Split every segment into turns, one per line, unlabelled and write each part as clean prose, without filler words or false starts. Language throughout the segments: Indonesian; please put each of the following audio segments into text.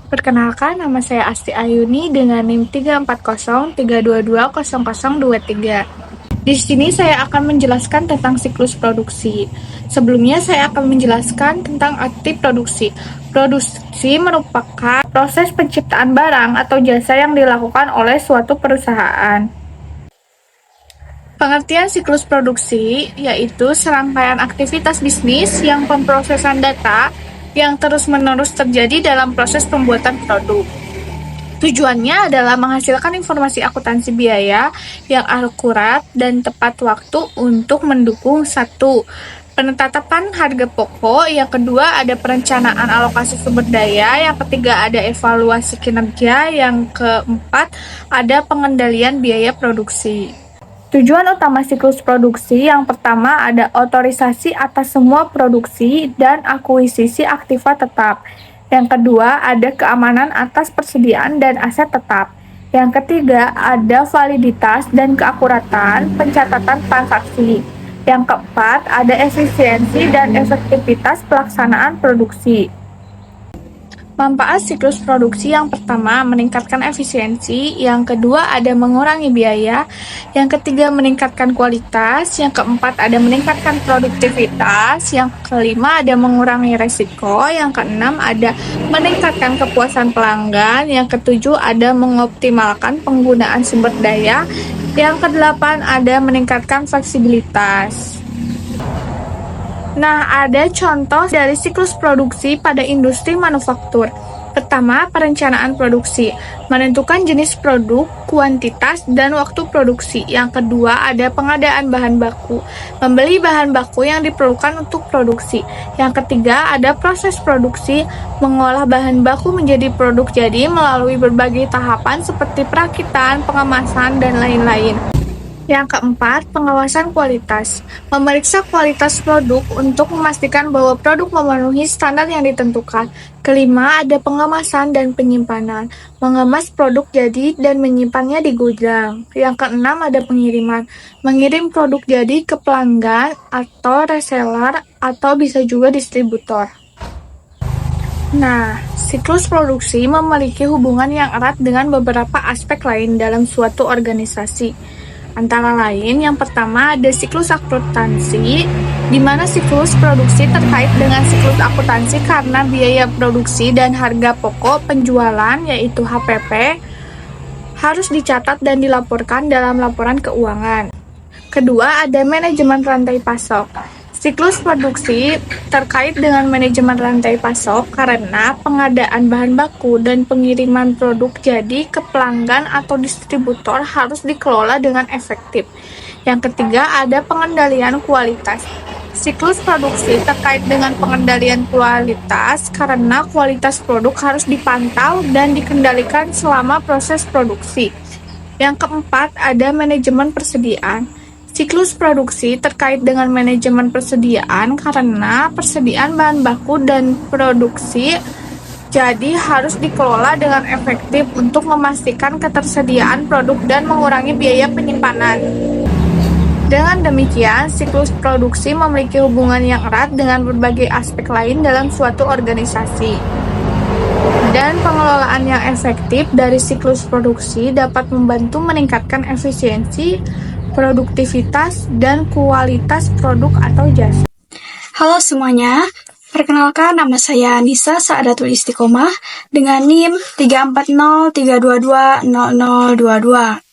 Perkenalkan, nama saya Asti Ayuni dengan NIM 34032200023. Di sini saya akan menjelaskan tentang siklus produksi. Sebelumnya saya akan menjelaskan tentang arti produksi. Produksi merupakan proses penciptaan barang atau jasa yang dilakukan oleh suatu perusahaan. Pengertian siklus produksi yaitu serangkaian aktivitas bisnis yang pemrosesan data yang terus-menerus terjadi dalam proses pembuatan produk. Tujuannya adalah menghasilkan informasi akuntansi biaya yang akurat dan tepat waktu untuk mendukung satu, penetapan harga pokok, yang kedua ada perencanaan alokasi sumber daya, yang ketiga ada evaluasi kinerja, yang keempat ada pengendalian biaya produksi. Tujuan utama siklus produksi yang pertama ada otorisasi atas semua produksi dan akuisisi aktiva tetap. Yang kedua ada keamanan atas persediaan dan aset tetap. Yang ketiga ada validitas dan keakuratan pencatatan transaksi. Yang keempat ada efisiensi dan efektivitas pelaksanaan produksi. Manfaat siklus produksi yang pertama meningkatkan efisiensi, yang kedua ada mengurangi biaya, yang ketiga meningkatkan kualitas, yang keempat ada meningkatkan produktivitas, yang kelima ada mengurangi resiko, yang keenam ada meningkatkan kepuasan pelanggan, yang ketujuh ada mengoptimalkan penggunaan sumber daya, yang kedelapan ada meningkatkan fleksibilitas. Nah, ada contoh dari siklus produksi pada industri manufaktur. Pertama, perencanaan produksi, menentukan jenis produk, kuantitas, dan waktu produksi. Yang kedua, ada pengadaan bahan baku, membeli bahan baku yang diperlukan untuk produksi. Yang ketiga, ada proses produksi, mengolah bahan baku menjadi produk jadi melalui berbagai tahapan seperti perakitan, pengemasan, dan lain-lain. Yang keempat, pengawasan kualitas. Memeriksa kualitas produk untuk memastikan bahwa produk memenuhi standar yang ditentukan. Kelima, ada pengemasan dan penyimpanan. Mengemas produk jadi dan menyimpannya di gudang. Yang keenam, ada pengiriman. Mengirim produk jadi ke pelanggan atau reseller atau bisa juga distributor. Nah, siklus produksi memiliki hubungan yang erat dengan beberapa aspek lain dalam suatu organisasi. Antara lain, yang pertama ada siklus akuntansi, di mana siklus produksi terkait dengan siklus akuntansi karena biaya produksi dan harga pokok penjualan, yaitu HPP, harus dicatat dan dilaporkan dalam laporan keuangan. Kedua, ada manajemen rantai pasok. Siklus produksi terkait dengan manajemen rantai pasok karena pengadaan bahan baku dan pengiriman produk jadi ke pelanggan atau distributor harus dikelola dengan efektif. Yang ketiga, ada pengendalian kualitas. Siklus produksi terkait dengan pengendalian kualitas karena kualitas produk harus dipantau dan dikendalikan selama proses produksi. Yang keempat, ada manajemen persediaan. Siklus produksi terkait dengan manajemen persediaan karena persediaan bahan baku dan produksi jadi harus dikelola dengan efektif untuk memastikan ketersediaan produk dan mengurangi biaya penyimpanan. Dengan demikian, siklus produksi memiliki hubungan yang erat dengan berbagai aspek lain dalam suatu organisasi. Dan pengelolaan yang efektif dari siklus produksi dapat membantu meningkatkan efisiensi, produktivitas, dan kualitas produk atau jasa.
Halo semuanya, perkenalkan nama saya Nisa Saadatul Istiqomah dengan NIM 34032200022.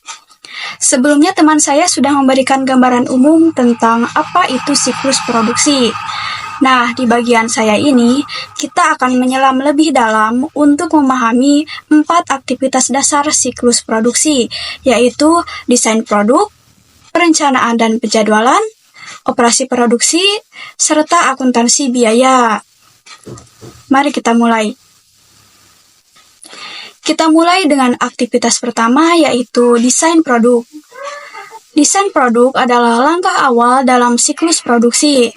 Sebelumnya teman saya sudah memberikan gambaran umum tentang apa itu siklus produksi. Nah, di bagian saya ini, kita akan menyelam lebih dalam untuk memahami 4 aktivitas dasar siklus produksi, yaitu desain produk, perencanaan dan penjadwalan, operasi produksi, serta akuntansi biaya. Mari kita mulai. Kita mulai dengan aktivitas pertama, yaitu desain produk. Desain produk adalah langkah awal dalam siklus produksi.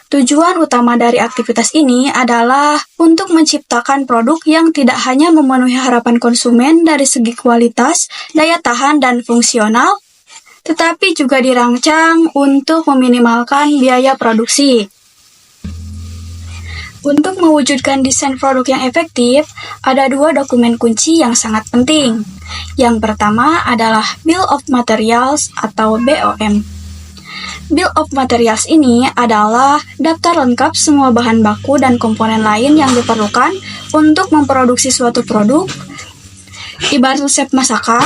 Tujuan utama dari aktivitas ini adalah untuk menciptakan produk yang tidak hanya memenuhi harapan konsumen dari segi kualitas, daya tahan, dan fungsional, tetapi juga dirancang untuk meminimalkan biaya produksi. Untuk mewujudkan desain produk yang efektif, ada dua dokumen kunci yang sangat penting. Yang pertama adalah Bill of Materials atau BOM. Bill of Materials ini adalah daftar lengkap semua bahan baku dan komponen lain yang diperlukan untuk memproduksi suatu produk. Ibarat resep masakan,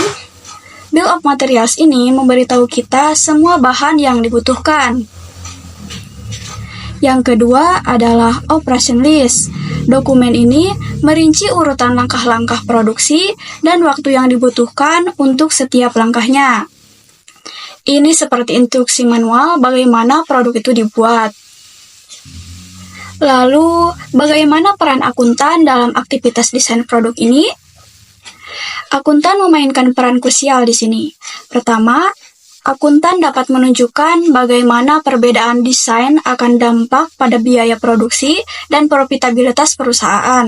Bill of Materials ini memberitahu kita semua bahan yang dibutuhkan. Yang kedua adalah Operation List. Dokumen ini merinci urutan langkah-langkah produksi dan waktu yang dibutuhkan untuk setiap langkahnya. Ini seperti instruksi manual bagaimana produk itu dibuat. Lalu, bagaimana peran akuntan dalam aktivitas desain produk ini? Akuntan memainkan peran krusial di sini. Pertama, akuntan dapat menunjukkan bagaimana perbedaan desain akan dampak pada biaya produksi dan profitabilitas perusahaan.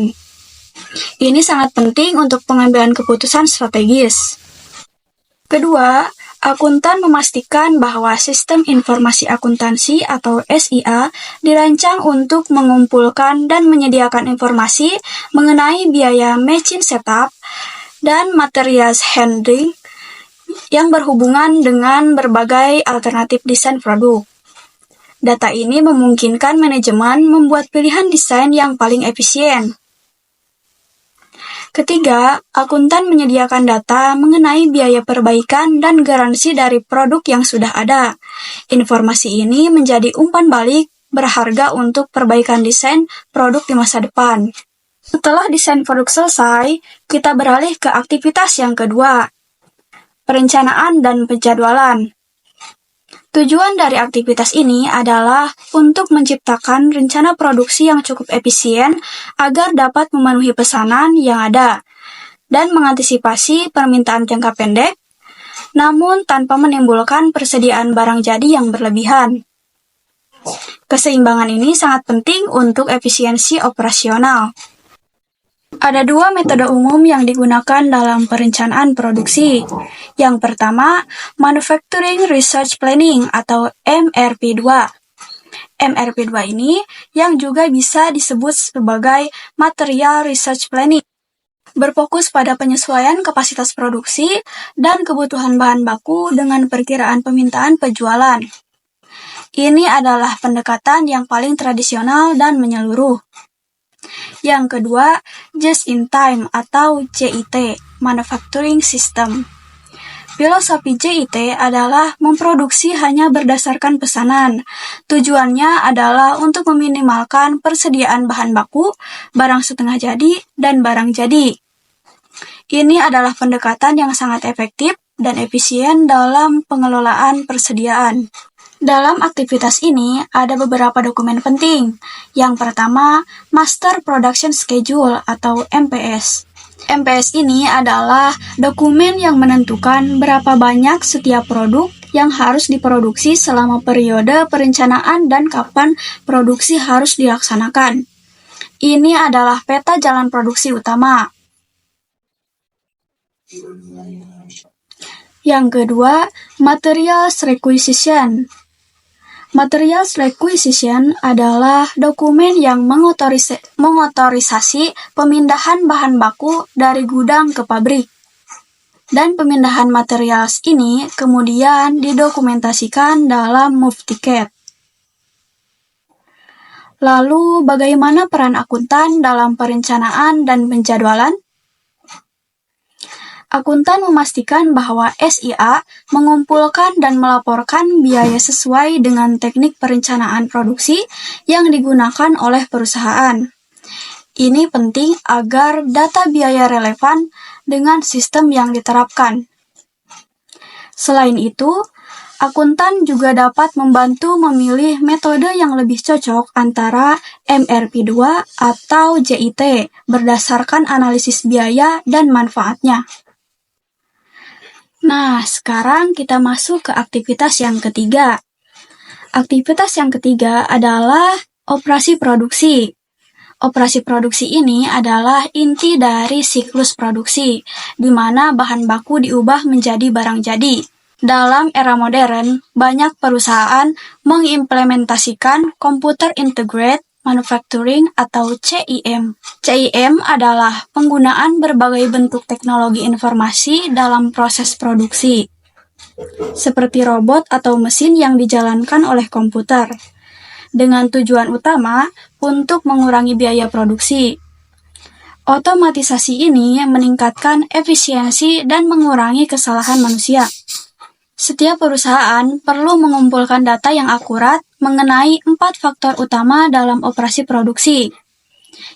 Ini sangat penting untuk pengambilan keputusan strategis. Kedua, akuntan memastikan bahwa sistem informasi akuntansi atau SIA dirancang untuk mengumpulkan dan menyediakan informasi mengenai biaya machine setup dan materials handling yang berhubungan dengan berbagai alternatif desain produk. Data ini memungkinkan manajemen membuat pilihan desain yang paling efisien. Ketiga, akuntan menyediakan data mengenai biaya perbaikan dan garansi dari produk yang sudah ada. Informasi ini menjadi umpan balik berharga untuk perbaikan desain produk di masa depan. Setelah desain produk selesai, kita beralih ke aktivitas yang kedua, perencanaan dan penjadwalan. Tujuan dari aktivitas ini adalah untuk menciptakan rencana produksi yang cukup efisien agar dapat memenuhi pesanan yang ada dan mengantisipasi permintaan jangka pendek, namun tanpa menimbulkan persediaan barang jadi yang berlebihan. Keseimbangan ini sangat penting untuk efisiensi operasional. Ada dua metode umum yang digunakan dalam perencanaan produksi. Yang pertama, Manufacturing Research Planning atau MRP2. MRP2 ini yang juga bisa disebut sebagai Material Research Planning, berfokus pada penyesuaian kapasitas produksi dan kebutuhan bahan baku dengan perkiraan permintaan penjualan. Ini adalah pendekatan yang paling tradisional dan menyeluruh. Yang kedua, Just-in-Time atau JIT, Manufacturing System. Filosofi JIT adalah memproduksi hanya berdasarkan pesanan. Tujuannya adalah untuk meminimalkan persediaan bahan baku, barang setengah jadi, dan barang jadi. Ini adalah pendekatan yang sangat efektif dan efisien dalam pengelolaan persediaan. Dalam aktivitas ini, ada beberapa dokumen penting. Yang pertama, Master Production Schedule atau MPS. MPS ini adalah dokumen yang menentukan berapa banyak setiap produk yang harus diproduksi selama periode perencanaan dan kapan produksi harus dilaksanakan. Ini adalah peta jalan produksi utama. Yang kedua, Materials Requisition. Materials Requisition adalah dokumen yang mengotorisasi pemindahan bahan baku dari gudang ke pabrik. Dan pemindahan materials ini kemudian didokumentasikan dalam move ticket. Lalu, bagaimana peran akuntan dalam perencanaan dan penjadwalan? Akuntan memastikan bahwa SIA mengumpulkan dan melaporkan biaya sesuai dengan teknik perencanaan produksi yang digunakan oleh perusahaan. Ini penting agar data biaya relevan dengan sistem yang diterapkan. Selain itu, akuntan juga dapat membantu memilih metode yang lebih cocok antara MRP2 atau JIT berdasarkan analisis biaya dan manfaatnya. Nah, sekarang kita masuk ke aktivitas yang ketiga. Aktivitas yang ketiga adalah operasi produksi. Operasi produksi ini adalah inti dari siklus produksi, di mana bahan baku diubah menjadi barang jadi. Dalam era modern, banyak perusahaan mengimplementasikan computer integrated Manufacturing atau CIM. CIM adalah penggunaan berbagai bentuk teknologi informasi dalam proses produksi, seperti robot atau mesin yang dijalankan oleh komputer, dengan tujuan utama untuk mengurangi biaya produksi. Otomatisasi ini meningkatkan efisiensi dan mengurangi kesalahan manusia. Setiap perusahaan perlu mengumpulkan data yang akurat mengenai 4 faktor utama dalam operasi produksi.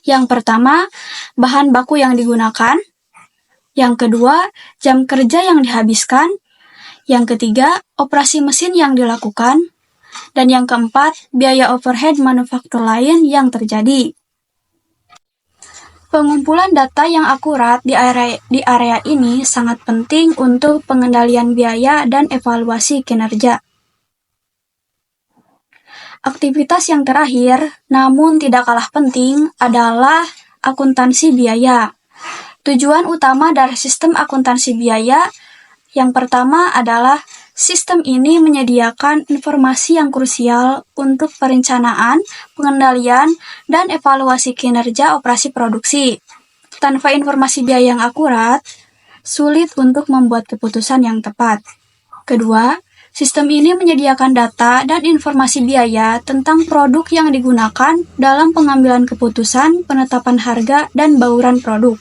Yang pertama, bahan baku yang digunakan. Yang kedua, jam kerja yang dihabiskan. Yang ketiga, operasi mesin yang dilakukan. Dan yang keempat, biaya overhead manufaktur lain yang terjadi. Pengumpulan data yang akurat di area ini sangat penting untuk pengendalian biaya dan evaluasi kinerja. Aktivitas yang terakhir, namun tidak kalah penting, adalah akuntansi biaya. Tujuan utama dari sistem akuntansi biaya yang pertama adalah sistem ini menyediakan informasi yang krusial untuk perencanaan, pengendalian, dan evaluasi kinerja operasi produksi. Tanpa informasi biaya yang akurat, sulit untuk membuat keputusan yang tepat. Kedua, sistem ini menyediakan data dan informasi biaya tentang produk yang digunakan dalam pengambilan keputusan, penetapan harga, dan bauran produk.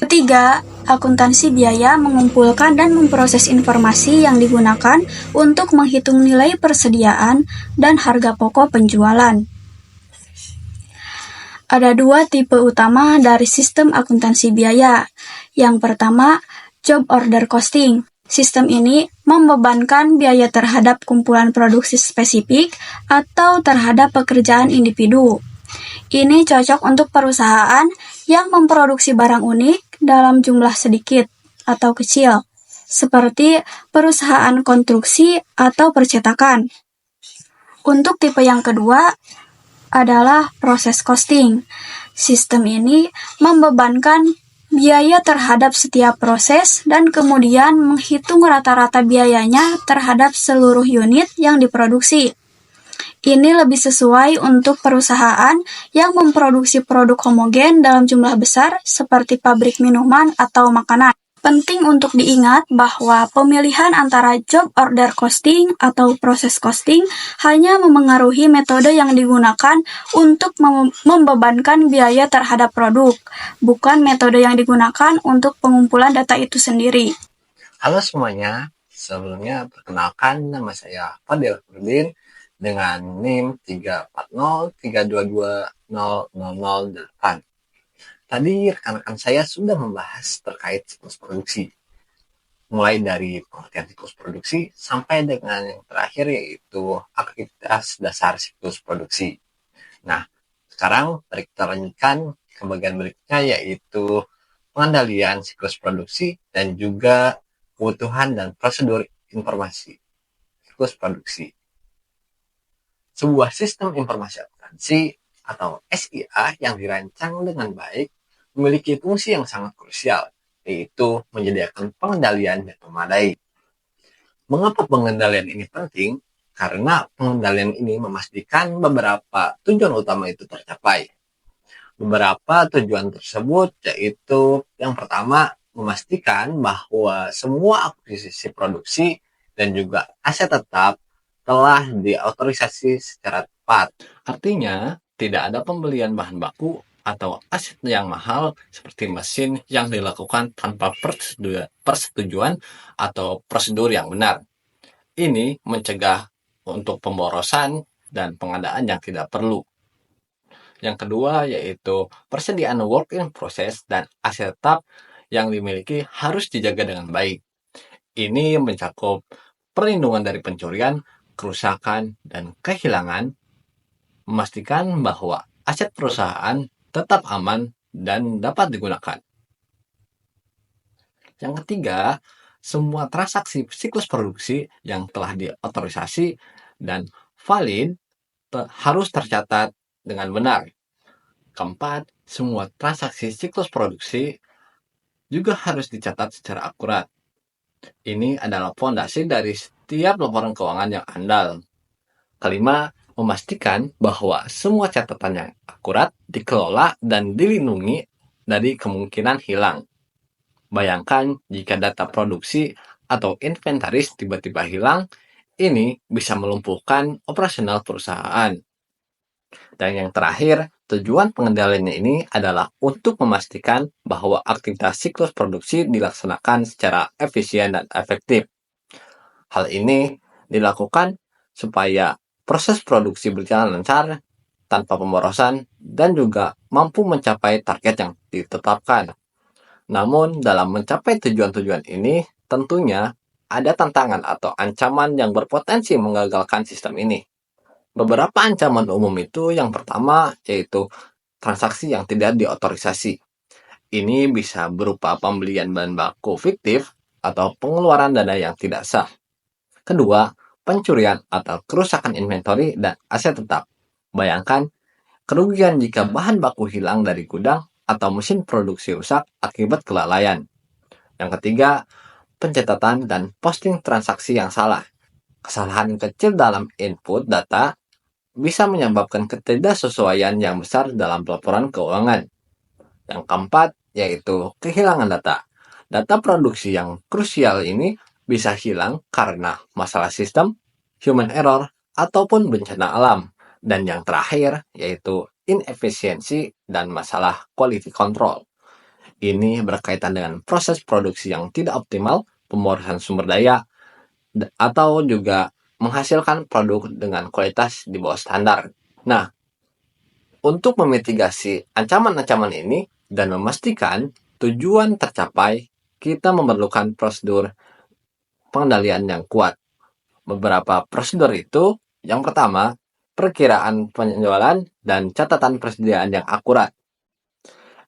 Ketiga, akuntansi biaya mengumpulkan dan memproses informasi yang digunakan untuk menghitung nilai persediaan dan harga pokok penjualan. Ada 2 tipe utama dari sistem akuntansi biaya. Yang pertama, job order costing. Sistem ini membebankan biaya terhadap kumpulan produksi spesifik atau terhadap pekerjaan individu. Ini cocok untuk perusahaan yang memproduksi barang unik dalam jumlah sedikit atau kecil, seperti perusahaan konstruksi atau percetakan. Untuk tipe yang kedua adalah proses costing. Sistem ini membebankan biaya terhadap setiap proses dan kemudian menghitung rata-rata biayanya terhadap seluruh unit yang diproduksi. Ini lebih sesuai untuk perusahaan yang memproduksi produk homogen dalam jumlah besar seperti pabrik minuman atau makanan. Penting untuk diingat bahwa pemilihan antara job order costing atau proses costing hanya memengaruhi metode yang digunakan untuk membebankan biaya terhadap produk, bukan metode yang digunakan untuk pengumpulan data itu sendiri.
Halo semuanya, sebelumnya perkenalkan nama saya Fadil Furdin dengan NIM 340322008. Tadi rekan-rekan saya sudah membahas terkait siklus produksi, mulai dari pengertian siklus produksi sampai dengan yang terakhir yaitu aktivitas dasar siklus produksi. Nah, sekarang mari kita lanjutkan ke bagian berikutnya yaitu pengendalian siklus produksi dan juga kebutuhan dan prosedur informasi siklus produksi. Sebuah sistem informasi akuntansi atau SIA yang dirancang dengan baik memiliki fungsi yang sangat krusial, yaitu menyediakan pengendalian yang memadai. Mengapa pengendalian ini penting? Karena pengendalian ini memastikan beberapa tujuan utama itu tercapai. Beberapa tujuan tersebut yaitu yang pertama, memastikan bahwa semua akuisisi produksi dan juga aset tetap telah diautorisasi secara tepat. Artinya, tidak ada pembelian bahan baku atau aset yang mahal seperti mesin yang dilakukan tanpa persetujuan atau prosedur yang benar. Ini mencegah untuk pemborosan dan pengadaan yang tidak perlu. Yang kedua yaitu persediaan work in process dan aset tetap yang dimiliki harus dijaga dengan baik. Ini mencakup perlindungan dari pencurian, kerusakan, dan kehilangan, memastikan bahwa aset perusahaan tetap aman dan dapat digunakan. Yang ketiga, semua transaksi siklus produksi yang telah diotorisasi dan valid harus tercatat dengan benar. Keempat, semua transaksi siklus produksi juga harus dicatat secara akurat. Ini adalah fondasi dari setiap laporan keuangan yang andal. Kelima, Memastikan bahwa semua catatan yang akurat dikelola dan dilindungi dari kemungkinan hilang. Bayangkan jika data produksi atau inventaris tiba-tiba hilang, ini bisa melumpuhkan operasional perusahaan. Dan yang terakhir, tujuan pengendalian ini adalah untuk memastikan bahwa aktivitas siklus produksi dilaksanakan secara efisien dan efektif. Hal ini dilakukan supaya proses produksi berjalan lancar, tanpa pemborosan, dan juga mampu mencapai target yang ditetapkan. Namun, dalam mencapai tujuan-tujuan ini, tentunya ada tantangan atau ancaman yang berpotensi menggagalkan sistem ini. Beberapa ancaman umum itu yang pertama yaitu transaksi yang tidak diotorisasi. Ini bisa berupa pembelian bahan baku fiktif atau pengeluaran dana yang tidak sah. Kedua, pencurian atau kerusakan inventory dan aset tetap. Bayangkan kerugian jika bahan baku hilang dari gudang atau mesin produksi rusak akibat kelalaian. Yang ketiga, pencatatan dan posting transaksi yang salah. Kesalahan kecil dalam input data bisa menyebabkan ketidaksesuaian yang besar dalam laporan keuangan. Yang keempat, yaitu kehilangan data. Data produksi yang krusial ini bisa hilang karena masalah sistem, human error, ataupun bencana alam. Dan yang terakhir, yaitu inefisiensi dan masalah quality control. Ini berkaitan dengan proses produksi yang tidak optimal, pemborosan sumber daya, atau juga menghasilkan produk dengan kualitas di bawah standar. Nah, untuk memitigasi ancaman-ancaman ini dan memastikan tujuan tercapai, kita memerlukan prosedur pengendalian yang kuat. Beberapa prosedur itu, yang pertama, perkiraan penjualan dan catatan persediaan yang akurat.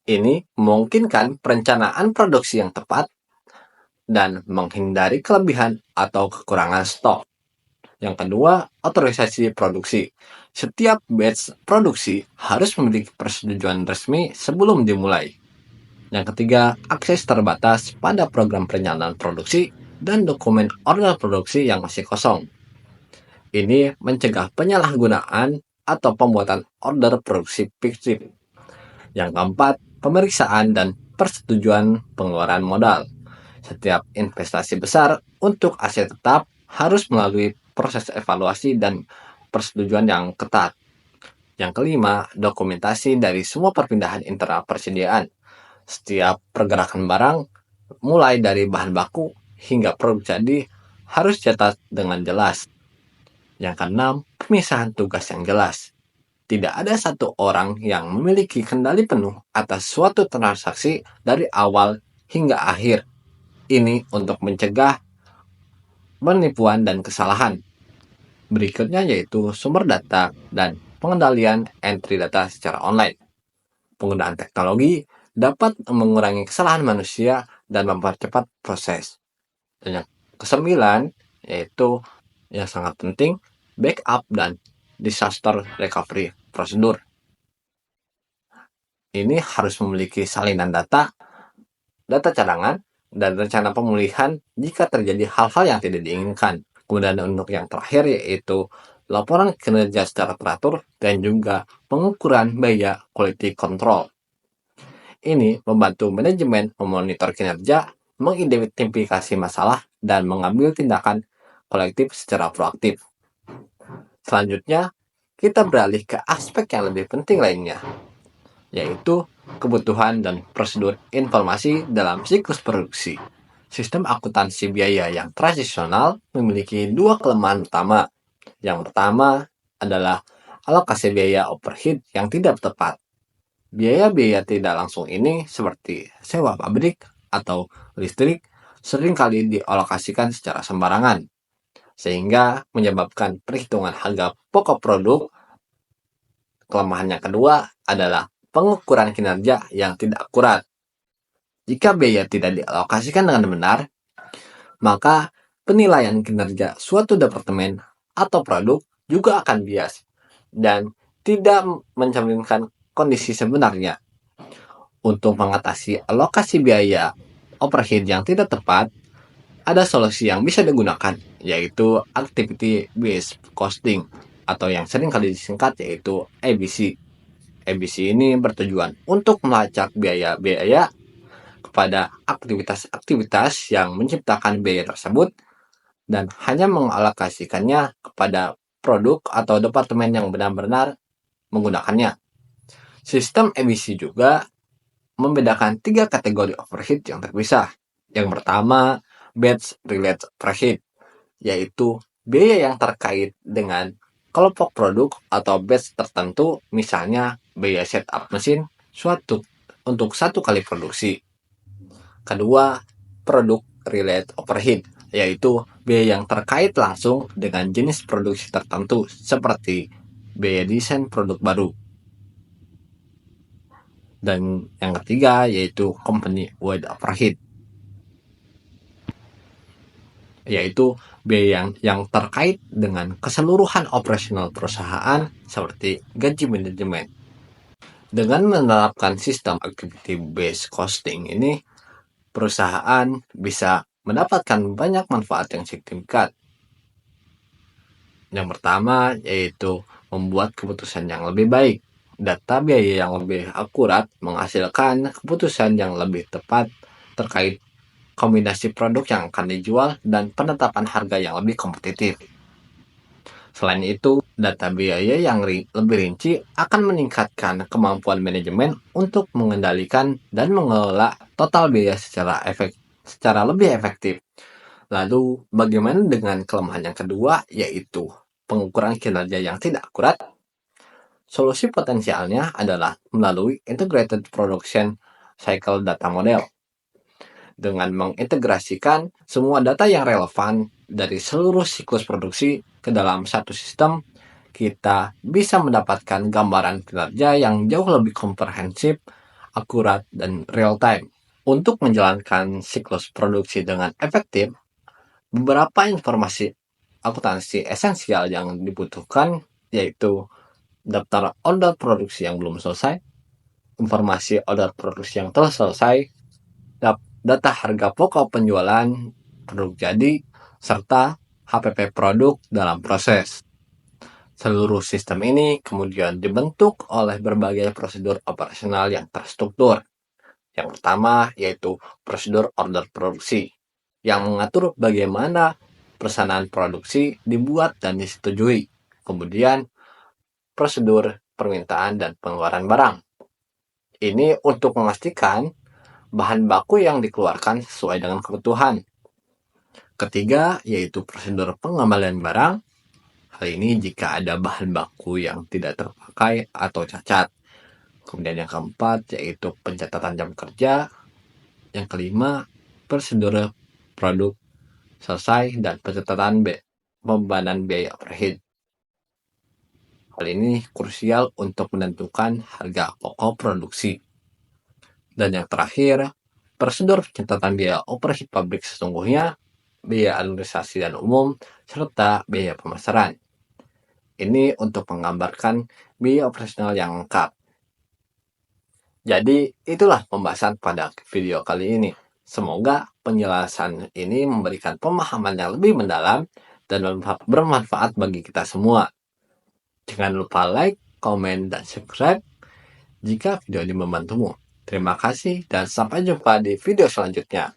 Ini memungkinkan perencanaan produksi yang tepat dan menghindari kelebihan atau kekurangan stok. Yang kedua, otorisasi produksi. Setiap batch produksi harus memiliki persetujuan resmi sebelum dimulai. Yang ketiga, akses terbatas pada program perencanaan produksi dan dokumen order produksi yang masih kosong. Ini mencegah penyalahgunaan atau pembuatan order produksi fiktif. Yang keempat, pemeriksaan dan persetujuan pengeluaran modal. Setiap investasi besar untuk aset tetap harus melalui proses evaluasi dan persetujuan yang ketat. Yang kelima, dokumentasi dari semua perpindahan internal persediaan. Setiap pergerakan barang, mulai dari bahan baku hingga produk jadi, harus catat dengan jelas. Yang keenam, pemisahan tugas yang jelas. Tidak ada satu orang yang memiliki kendali penuh atas suatu transaksi dari awal hingga akhir. Ini untuk mencegah penipuan dan kesalahan. Berikutnya yaitu sumber data dan pengendalian entry data secara online. Penggunaan teknologi dapat mengurangi kesalahan manusia dan mempercepat proses. Dan yang kesembilan yaitu yang sangat penting, backup dan disaster recovery prosedur. Ini harus memiliki salinan data cadangan, dan rencana pemulihan jika terjadi hal-hal yang tidak diinginkan. Kemudian untuk yang terakhir yaitu laporan kinerja secara teratur dan juga pengukuran biaya quality control. Ini membantu manajemen memonitor kinerja, mengidentifikasi masalah, dan mengambil tindakan kolektif secara proaktif. Selanjutnya, kita beralih ke aspek yang lebih penting lainnya, yaitu kebutuhan dan prosedur informasi dalam siklus produksi. Sistem akuntansi biaya yang tradisional memiliki dua kelemahan utama. Yang pertama adalah alokasi biaya overhead yang tidak tepat. Biaya-biaya tidak langsung ini seperti sewa pabrik atau listrik seringkali dialokasikan secara sembarangan, sehingga menyebabkan perhitungan harga pokok produk. Kelemahan yang kedua adalah pengukuran kinerja yang tidak akurat. Jika biaya tidak dialokasikan dengan benar, maka penilaian kinerja suatu departemen atau produk juga akan bias dan tidak mencerminkan kondisi sebenarnya. Untuk mengatasi alokasi biaya overhead yang tidak tepat, ada solusi yang bisa digunakan, yaitu activity based costing. atau yang sering kali disingkat yaitu ABC. ABC ini bertujuan untuk melacak biaya-biaya kepada aktivitas-aktivitas yang menciptakan biaya tersebut dan hanya mengalokasikannya kepada produk atau departemen yang benar-benar menggunakannya. Sistem ABC juga membedakan 3 kategori overhead yang terpisah. Yang pertama, batch related overhead, yaitu biaya yang terkait dengan kelompok produk atau batch tertentu, misalnya biaya setup mesin untuk satu kali produksi. Kedua, product related overhead, yaitu biaya yang terkait langsung dengan jenis produksi tertentu, seperti biaya desain produk baru. Dan yang ketiga yaitu company wide overhead, yaitu biaya yang terkait dengan keseluruhan operasional perusahaan seperti gaji manajemen. Dengan menerapkan sistem activity based costing ini, perusahaan bisa mendapatkan banyak manfaat yang signifikan. Yang pertama yaitu membuat keputusan yang lebih baik. Data biaya yang lebih akurat menghasilkan keputusan yang lebih tepat terkait kombinasi produk yang akan dijual dan penetapan harga yang lebih kompetitif. Selain itu, data biaya yang lebih rinci akan meningkatkan kemampuan manajemen untuk mengendalikan dan mengelola total biaya secara lebih efektif. Lalu, bagaimana dengan kelemahan yang kedua, yaitu pengukuran kinerja yang tidak akurat? Solusi potensialnya adalah melalui Integrated Production Cycle Data Model. Dengan mengintegrasikan semua data yang relevan dari seluruh siklus produksi ke dalam satu sistem, kita bisa mendapatkan gambaran kinerja yang jauh lebih komprehensif, akurat, dan real-time. Untuk menjalankan siklus produksi dengan efektif, beberapa informasi akuntansi esensial yang dibutuhkan yaitu daftar order produksi yang belum selesai, informasi order produksi yang telah selesai, data harga pokok penjualan produk jadi, serta HPP produk dalam proses. Seluruh sistem ini kemudian dibentuk oleh berbagai prosedur operasional yang terstruktur. Yang pertama yaitu prosedur order produksi, yang mengatur bagaimana pesanan produksi dibuat dan disetujui. Kemudian prosedur permintaan dan pengeluaran barang. Ini untuk memastikan bahan baku yang dikeluarkan sesuai dengan kebutuhan. Ketiga, yaitu prosedur pengembalian barang. Hal ini jika ada bahan baku yang tidak terpakai atau cacat. Kemudian yang keempat, yaitu pencatatan jam kerja. Yang kelima, prosedur produk selesai dan pencatatan pembebanan biaya overhead. Hal ini krusial untuk menentukan harga pokok produksi. Dan yang terakhir, prosedur pencatatan biaya overhead pabrik sesungguhnya, biaya administrasi dan umum, serta biaya pemasaran. Ini untuk menggambarkan biaya operasional yang lengkap. Jadi, itulah pembahasan pada video kali ini. Semoga penjelasan ini memberikan pemahaman yang lebih mendalam dan bermanfaat bagi kita semua. Jangan lupa like, komen, dan subscribe jika video ini membantumu. Terima kasih dan sampai jumpa di video selanjutnya.